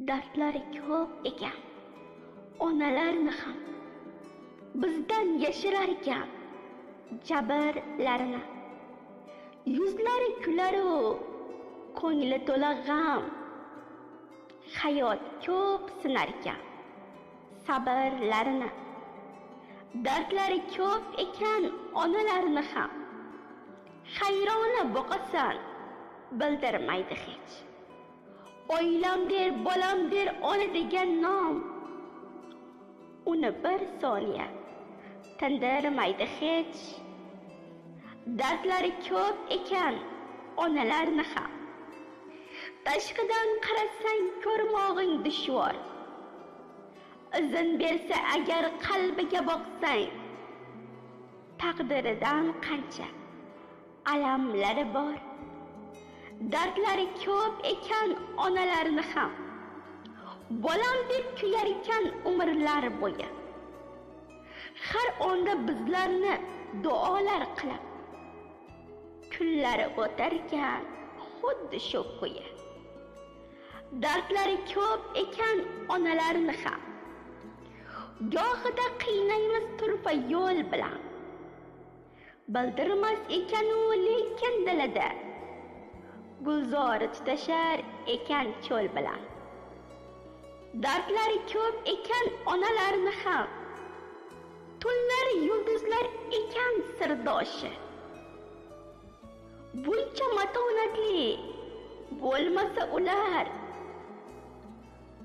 Dardlari ko'p ekan, onalarni ham bizdan yashirar ekan jabrlarini. Yuzlari kularu ko'ngli to'la g'am, hayot ko'p sinar ekan sabrlarini. Dardlari ko'p ekan onalarni ham hayrona boqasan bildirmaydi hech. Oilam der, bolam der, ona degan nom uni bir soniya tindirmaydi hech. Dardlari ko'p ekan onalarni ham tashqidan qarasang ko'rmog'ing dushvor. Izin bersa agar qalbiga boqsang taqdiridan qancha alamlari bor. Dardlari ko'p ekan onalarni ham bolam deb kuyar ekan umrlar bo'yi. Har onda bizlarni duolar qilib kunlari o'tarkan xuddi shu ko'yi. Dardlari ko'p ekan onalarni ham gohida qiynaymiz turfa yo'l bilan. Bildirmas ekan u lekin dilida gulzori tutashar ekan cho'l bilan. Dardlari ko'p ekan onalarni ham tunlari yulduzlar ekan sirdoshi. Buncha matonatli bo'lmasa ular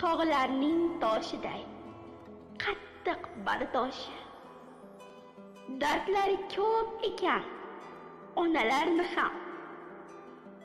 tog'larning toshiday qattiq bardoshi. Dardlari ko'p ekan onalarni ham